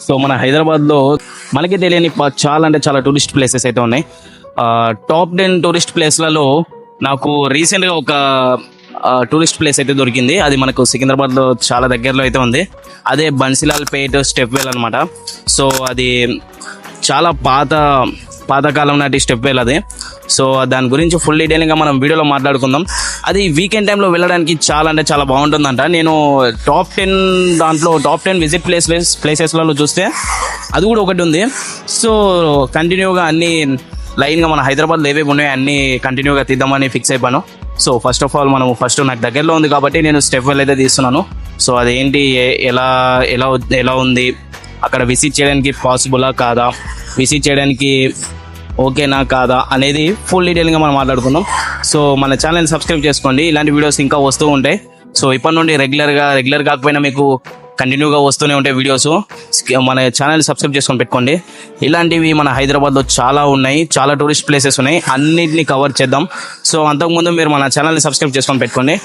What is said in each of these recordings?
So మన హైదరాబాద్లో మనకి తెలియని చాలా అంటే చాలా టూరిస్ట్ ప్లేసెస్ అయితే ఉన్నాయి. టాప్ 10 టూరిస్ట్ ప్లేస్లలో నాకు రీసెంట్గా ఒక టూరిస్ట్ ప్లేస్ అయితే దొరికింది. అది మనకు సికింద్రాబాద్లో చాలా దగ్గరలో అయితే ఉంది. అదే బన్సిలాల్ పేట్ స్టెప్ వెల్ అనమాట. సో అది చాలా పాతకాలం నాటి స్టెప్ వెల్ అది. సో దాని గురించి ఫుల్ డీటెయిల్గా మనం వీడియోలో మాట్లాడుకుందాం. అది వీకెండ్ టైంలో వెళ్ళడానికి చాలా అంటే చాలా బాగుంటుందంట. నేను టాప్ 10 విజిట్ ప్లేసెస్లలో చూస్తే అది కూడా ఒకటి ఉంది. సో కంటిన్యూగా అన్ని లైన్గా మన హైదరాబాద్లో ఏవేవి ఉన్నాయో అన్నీ కంటిన్యూగా తీద్దామని ఫిక్స్ అయిపోయాను. సో ఫస్ట్ ఆఫ్ ఆల్ నాకు దగ్గరలో ఉంది కాబట్టి నేను స్టెప్ వెల్ అయితే తీస్తున్నాను. సో అదేంటి, ఎలా ఉంది, అక్కడ విజిట్ చేయడానికి పాసిబులా కాదా, విజిట్ చేయడానికి ఓకేనా కాదా అనేది ఫుల్ డీటెయిల్గా మనం మాట్లాడుకుందాం. సో మన ఛానల్ని సబ్స్క్రైబ్ చేసుకోండి, ఇలాంటి వీడియోస్ ఇంకా వస్తూ ఉంటాయి. సో ఇప్పటి నుండి రెగ్యులర్ కాకపోయినా మీకు కంటిన్యూగా వస్తూనే ఉంటాయి వీడియోస్. మన ఛానల్ని సబ్స్క్రైబ్ చేసుకొని పెట్టుకోండి. ఇలాంటివి మన హైదరాబాద్లో చాలా ఉన్నాయి, చాలా టూరిస్ట్ ప్లేసెస్ ఉన్నాయి, అన్నింటినీ కవర్ చేద్దాం. సో అంతకుముందు మీరు మన ఛానల్ని సబ్స్క్రైబ్ చేసుకొని పెట్టుకోండి.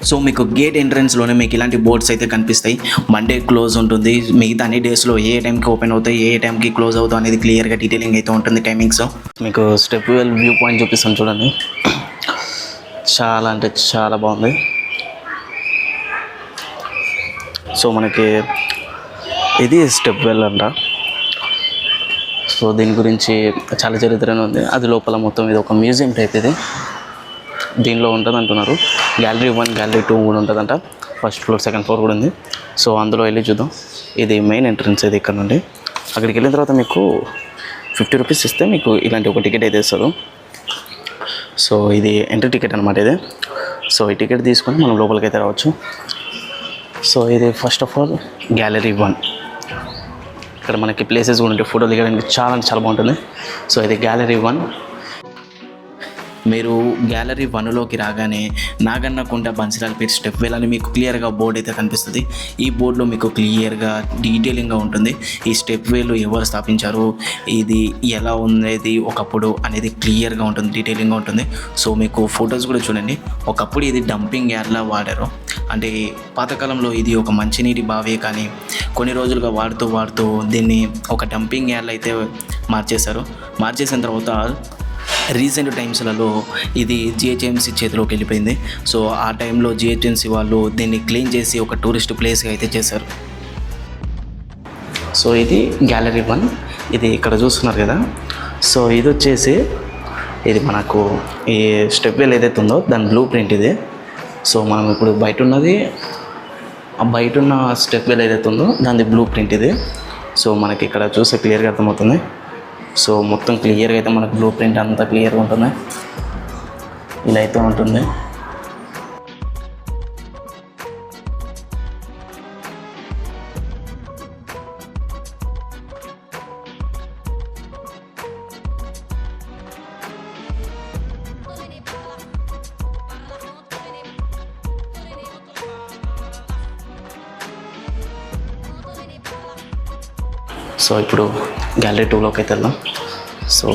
సో మీకు గేట్ ఎంట్రన్స్లోనే మీకు ఇలాంటి బోర్డ్స్ అయితే కనిపిస్తాయి. మండే క్లోజ్ ఉంటుంది, మిగతా అన్ని డేస్లో ఏ టైంకి ఓపెన్ అవుతాయి, ఏ టైంకి క్లోజ్ అవుతాయి అనేది క్లియర్గా డీటెయిలింగ్ అయితే ఉంటుంది టైమింగ్స్. మీకు స్టెప్ వెల్ వ్యూ పాయింట్ చూపిస్తాను చూడండి. చాలా అంటే చాలా బాగుంది. సో మనకి ఇది స్టెప్ వెల్ అంట. సో దీని గురించి చాలా చరిత్రనే ఉంది. అది లోపల మొత్తం ఇది ఒక మ్యూజియం టైప్ ఇది దీనిలో ఉంటుంది అంటున్నారు. గ్యాలరీ 1, గ్యాలరీ 2 కూడా ఉంటుందంట. ఫస్ట్ ఫ్లోర్, సెకండ్ ఫ్లోర్ కూడా ఉంది. సో అందులో వెళ్ళి చూద్దాం. ఇది మెయిన్ ఎంట్రన్స్. ఇది ఇక్కడ నుండి అక్కడికి వెళ్ళిన తర్వాత మీకు 50 రూపీస్ ఇస్తే మీకు ఇలాంటి ఒక టికెట్ అయితే ఇస్తారు. సో ఇది ఎంట్రీ టికెట్ అనమాట ఇది. సో ఈ టికెట్ తీసుకొని మనం లోపలికి అయితే రావచ్చు. సో ఇది ఫస్ట్ ఆఫ్ ఆల్ గ్యాలరీ 1. ఇక్కడ మనకి ప్లేసెస్ కూడా ఉంటాయి, ఫోటో దిగడానికి చాలా బాగుంటుంది. సో ఇది గ్యాలరీ 1. మీరు గ్యాలరీ 1లోకి రాగానే నాగన్నకుంట బన్సిలాల్ పేట్ స్టెప్ వెల్ అని మీకు క్లియర్గా బోర్డు అయితే కనిపిస్తుంది. ఈ బోర్డులో మీకు క్లియర్గా డీటెయిలింగ్గా ఉంటుంది. ఈ స్టెప్ వెల్ ఎవరు స్థాపించారు, ఇది ఎలా ఉండేది ఒకప్పుడు అనేది క్లియర్గా ఉంటుంది, డీటెయిలింగ్గా ఉంటుంది. సో మీకు ఫొటోస్ కూడా చూడండి. ఒకప్పుడు ఇది డంపింగ్ యార్డ్లా వాడారు. అంటే పాతకాలంలో ఇది ఒక మంచినీటి బావే, కానీ కొన్ని రోజులుగా వాడుతూ దీన్ని ఒక డంపింగ్ యార్డ్లో అయితే మార్చేసిన తర్వాత రీసెంట్ టైమ్స్లలో ఇది జిహెచ్ఎంసీ చేతిలోకి వెళ్ళిపోయింది. సో ఆ టైంలో జిహెచ్ఎంసీ వాళ్ళు దీన్ని క్లీన్ చేసి ఒక టూరిస్ట్ ప్లేస్గా అయితే చేశారు. సో ఇది గ్యాలరీ 1. ఇది ఇక్కడ చూస్తున్నారు కదా. సో ఇది వచ్చేసి ఇది మనకు ఈ స్టెప్ వెల్ ఏదైతే ఉందో దాని బ్లూ ప్రింట్ ఇది. సో మనం ఇప్పుడు బయట ఉన్న స్టెప్ వెల్ ఏదైతే ఉందో దాని బ్లూ ప్రింట్ ఇది. సో మనకి ఇక్కడ చూస్తే క్లియర్గా అర్థమవుతుంది. సో మొత్తం క్లియర్గా అయితే మనకు బ్లూ ప్రింట్ అంతా క్లియర్గా ఉంటుంది. ఇలా అయితే ఉంటుంది. సో ఇప్పుడు గ్యాలరీ 2లోకి అయితే వెళ్దాం. So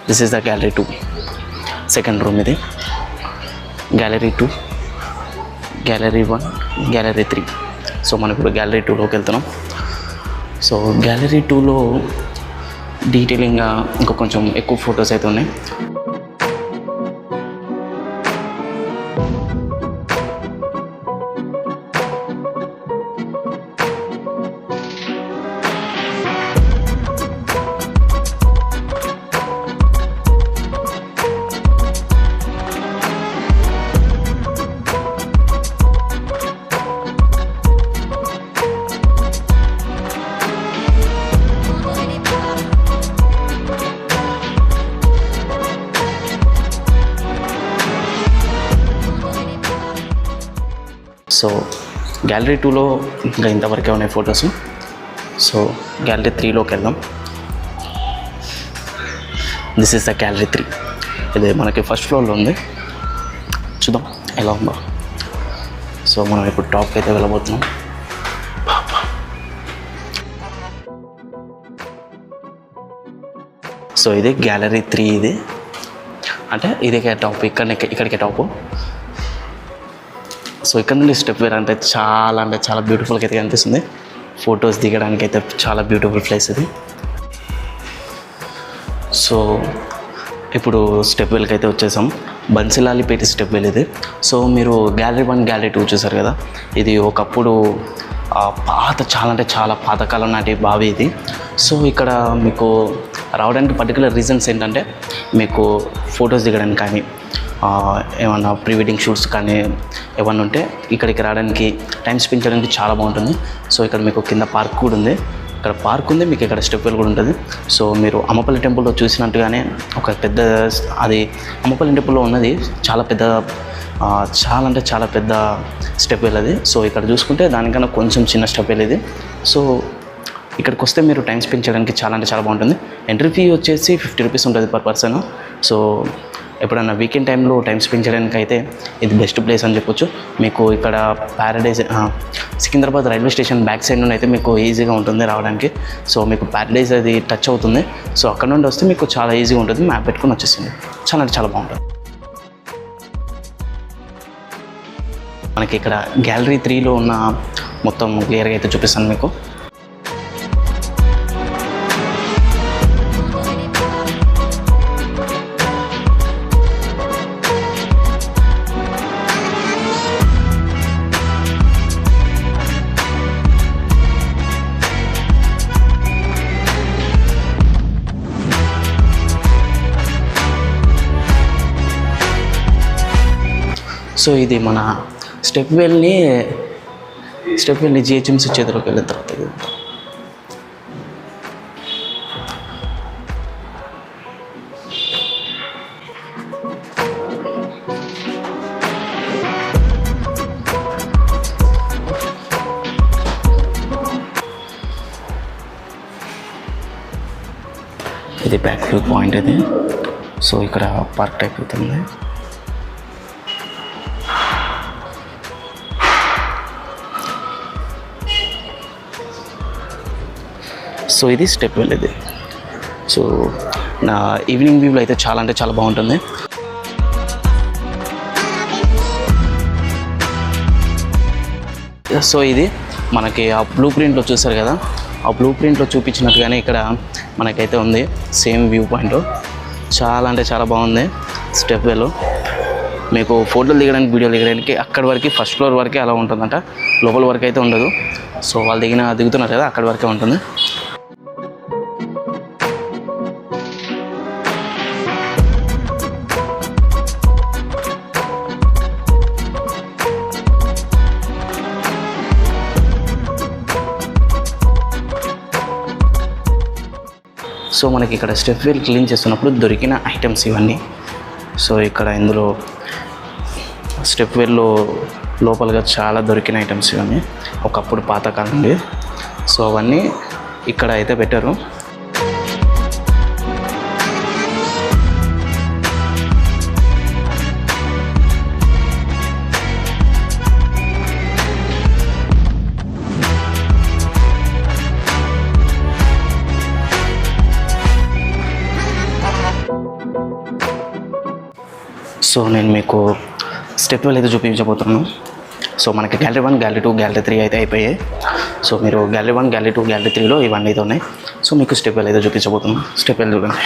this is the gallery 2, second room ఇది. Gallery 2, gallery 1, gallery 3. సో మనం ఇప్పుడు గ్యాలరీ 2లోకి వెళ్తున్నాం. సో గ్యాలరీ 2లో డీటెయిలింగ్గా ఇంకా కొంచెం ఎక్కువ ఫొటోస్ అయితే ఉన్నాయి. సో గ్యాలరీ 2లో ఇంకా ఇంతవరకే ఉన్నాయి ఫొటోస్. సో గ్యాలరీ 3లోకి వెళ్దాం. This is the gallery 3. ఇది మనకి ఫస్ట్ ఫ్లోర్లో ఉంది. చూద్దాం ఎలా ఉందో. సో మనం ఇప్పుడు టాప్కి అయితే వెళ్ళబోతున్నాం. సో ఇది గ్యాలరీ 3. ఇది అంటే ఇదే టాప్, ఇక్కడికే టాపు. సో ఇక్కడ నుండి స్టెప్ వేర్ అంటే చాలా బ్యూటిఫుల్గా అయితే కనిపిస్తుంది. ఫొటోస్ దిగడానికి అయితే చాలా బ్యూటిఫుల్ ప్లేస్ ఇది. సో ఇప్పుడు స్టెప్ వెల్కి అయితే వచ్చేసాం. బన్సిలాలిపేట స్టెప్ వెల్ ఇది. సో మీరు గ్యాలరీ 1 గ్యాలరీ 2 చూసారు కదా, ఇది ఒకప్పుడు చాలా అంటే చాలా పాతకాలం నాటి బావి ఇది. సో ఇక్కడ మీకు రావడానికి పర్టికులర్ రీజన్స్ ఏంటంటే మీకు ఫొటోస్ దిగడానికి కానీ ఏమన్నా ప్రీ వెడ్డింగ్ షూట్స్ కానీ ఏమన్నా ఉంటే ఇక్కడికి రావడానికి టైం స్పెండ్ చేయడానికి చాలా బాగుంటుంది. సో ఇక్కడ మీకు కింద పార్క్ కూడా ఉంది, ఇక్కడ పార్క్ ఉంది, మీకు ఇక్కడ స్టెప్ వెల్ కూడా ఉంటుంది. సో మీరు అమ్మపల్లి టెంపుల్లో చూసినట్టుగానే ఒక పెద్ద, అది అమ్మపల్లి టెంపుల్లో ఉన్నది చాలా పెద్ద, చాలా అంటే చాలా పెద్ద స్టెప్ వెల్ అది. సో ఇక్కడ చూసుకుంటే దానికన్నా కొంచెం చిన్న స్టెప్ వెల్ ఇది. సో ఇక్కడికి వస్తే మీరు టైం స్పెండ్ చేయడానికి చాలా అంటే చాలా బాగుంటుంది. ఎంట్రీ ఫీ వచ్చేసి 50 రూపీస్ ఉంటుంది పర్ పర్సన్. సో ఎప్పుడన్నా వీకెండ్ టైంలో టైం స్పెండ్ చేయడానికి అయితే ఇది బెస్ట్ ప్లేస్ అని చెప్పొచ్చు. మీకు ఇక్కడ Paradise Secunderabad railway station back side నుండి అయితే మీకు ఈజీగా ఉంటుంది రావడానికి. సో మీకు ప్యారడైజ్ అది టచ్ అవుతుంది. సో అక్కడ నుండి వస్తే మీకు చాలా ఈజీగా ఉంటుంది, మ్యాప్ పెట్టుకుని వచ్చేసింది. చాలా అంటే చాలా బాగుంటుంది. మనకి ఇక్కడ గ్యాలరీ 3లో ఉన్న మొత్తం క్లియర్గా అయితే చూపిస్తాను మీకు. సో ఇది మన స్టెప్ వెల్ని జిహెచ్ఎంసీ చేతిలోకి వెళ్ళిన తర్వాత ఇది బ్యాక్ వ్యూ పాయింట్ ఇది. సో ఇక్కడ పార్క్ టైప్ అవుతుంది. సో ఇది స్టెప్ వెల్ ఇది. సో నా ఈవినింగ్ వ్యూలో అయితే చాలా అంటే చాలా బాగుంటుంది. సో ఇది మనకి ఆ బ్లూ ప్రింట్లో చూసారు కదా, ఆ బ్లూ ప్రింట్లో చూపించినట్టుగానే ఇక్కడ మనకైతే ఉంది సేమ్ వ్యూ పాయింట్. చాలా అంటే చాలా బాగుంది స్టెప్ వెల్. మీకు ఫోటోలు దిగడానికి, వీడియోలు దిగడానికి అక్కడి వరకు ఫస్ట్ ఫ్లోర్ వరకే అలా ఉంటుందంట, లోపల వరకు అయితే ఉండదు. సో వాళ్ళు దిగుతున్నారు కదా, అక్కడి వరకే ఉంటుంది. సో మనకి ఇక్కడ స్టెప్ వెల్ క్లీన్ చేస్తున్నప్పుడు దొరికిన ఐటమ్స్ ఇవన్నీ. సో ఇక్కడ ఇందులో స్టెప్ వెల్లో లోపలగా చాలా దొరికిన ఐటమ్స్ ఇవన్నీ, ఒకప్పుడు పాతకాలం నుండి. సో అవన్నీ ఇక్కడ అయితే పెట్టారు. సో నేను మీకు స్టెప్ వెల్ అయితే చూపించబోతున్నాను. సో మనకి గ్యాలరీ 1, గ్యాలరీ 2, గ్యాలరీ 3 అయితే అయిపోయాయి. సో మీరు గ్యాలరీ 1, గ్యాలరీ 2, గ్యాలరీ 3లో ఇవన్నీ అయితే ఉన్నాయి. సో మీకు స్టెప్ వెల్ అయితే చూపించబోతున్నాను. స్టెప్ వెల్ చూడండి.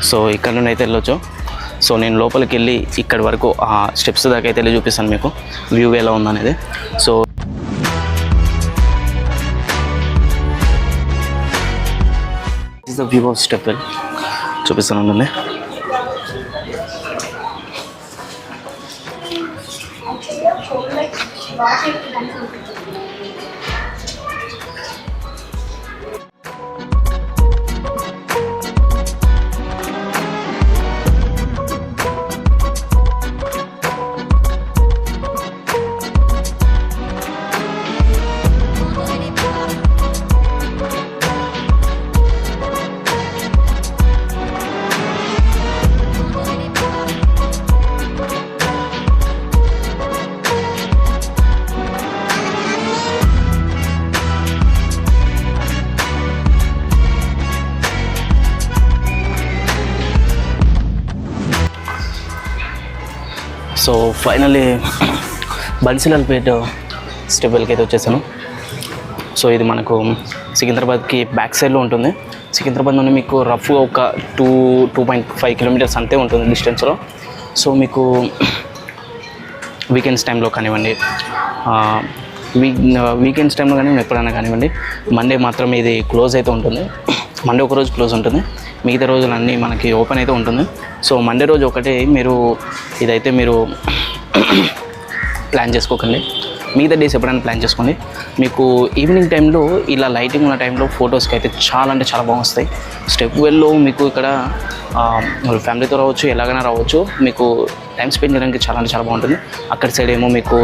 సో ఇక్కడ నుండి అయితే వెళ్ళొచ్చు. సో నేను లోపలికి వెళ్ళి ఇక్కడి వరకు ఆ స్టెప్స్ దాకా అయితే వెళ్ళి చూపిస్తాను మీకు వ్యూ ఎలా ఉందనేది. So this is the view of step well చూపిస్తాను ఉండండి. సో ఫైనల్లీ బన్సిలాల్పేట స్టెప్ వెల్కి అయితే వచ్చేసాను. సో ఇది మనకు సికింద్రాబాద్కి బ్యాక్ సైడ్లో ఉంటుంది. సికింద్రాబాద్ నుండి మీకు రఫ్గా ఒక 2.5 కిలోమీటర్స్ అంతే ఉంటుంది డిస్టెన్స్లో. సో మీకు వీకెండ్స్ టైంలో కానివ్వండి, వీకెండ్స్ టైంలో కానీ ఎప్పుడైనా కానివ్వండి, మండే మాత్రం ఇది క్లోజ్ అయితే ఉంటుంది. మండే ఒక రోజు క్లోజ్ ఉంటుంది, మిగతా రోజులన్నీ మనకి ఓపెన్ అయితే ఉంటుంది. సో మండే రోజు ఒకటే మీరు ఇదైతే మీరు ప్లాన్ చేసుకోకండి, మిగతా డేస్ ఎప్పుడైనా ప్లాన్ చేసుకోండి. మీకు ఈవినింగ్ టైంలో ఇలా లైటింగ్ ఉన్న టైంలో ఫొటోస్కి అయితే చాలా అంటే చాలా బాగా వస్తాయి. స్టెప్ వెల్లో మీకు ఇక్కడ ఫ్యామిలీతో రావచ్చు, ఎలాగైనా రావచ్చు. మీకు టైం స్పెండ్ చేయడానికి చాలా అంటే చాలా బాగుంటుంది. అక్కడ సైడ్ ఏమో మీకు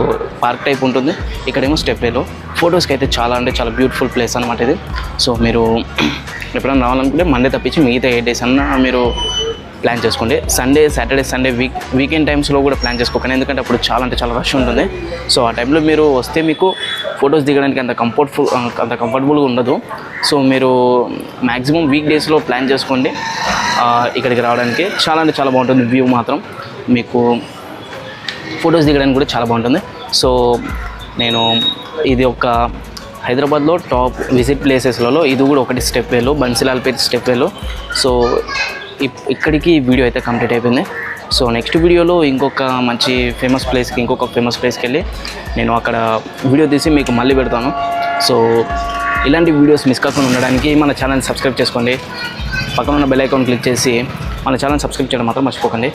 పార్క్ టైప్ ఉంటుంది, ఇక్కడేమో స్టెప్ వేలో. ఫొటోస్కి అయితే చాలా అంటే చాలా బ్యూటిఫుల్ ప్లేస్ అనమాట ఇది. సో మీరు ఎప్పుడైనా రావాలనుకుంటే మండే తప్పించి మిగతా 8 డేస్ అన్నా మీరు ప్లాన్ చేసుకోండి. సాటర్డే సండే వీకెండ్ టైమ్స్లో కూడా ప్లాన్ చేసుకోకండి, ఎందుకంటే అప్పుడు చాలా అంటే చాలా రష్ ఉంటుంది. సో ఆ టైంలో మీరు వస్తే మీకు ఫొటోస్ దిగడానికి అంత కంఫర్టబుల్గా ఉండదు. సో మీరు మ్యాక్సిమం వీక్ డేస్లో ప్లాన్ చేసుకోండి ఇక్కడికి రావడానికి. చాలా అంటే చాలా బాగుంటుంది వ్యూ మాత్రం, మీకు ఫొటోస్ దిగడానికి కూడా చాలా బాగుంటుంది. సో నేను ఇది ఒక హైదరాబాద్లో టాప్ విజిట్ ప్లేసెస్లలో ఇది కూడా ఒకటి స్టెప్ వేలో, బన్సిలాల్పేట స్టెప్ వేలో. సో ఇక్కడికి వీడియో అయితే కంప్లీట్ అయిపోయింది. సో నెక్స్ట్ వీడియోలో ఇంకొక మంచి ఫేమస్ ప్లేస్కి వెళ్ళి నేను అక్కడ వీడియో తీసి మీకు మళ్ళీ పెడతాను. సో ఇలాంటి వీడియోస్ మిస్ కాకుండా ఉండడానికి మన ఛానల్ సబ్స్క్రైబ్ చేసుకోండి, పక్కన ఉన్న బెల్ ఐకాన్ క్లిక్ చేసి మన ఛానల్ సబ్స్క్రైబ్ చేయడం మాత్రం మర్చిపోకండి.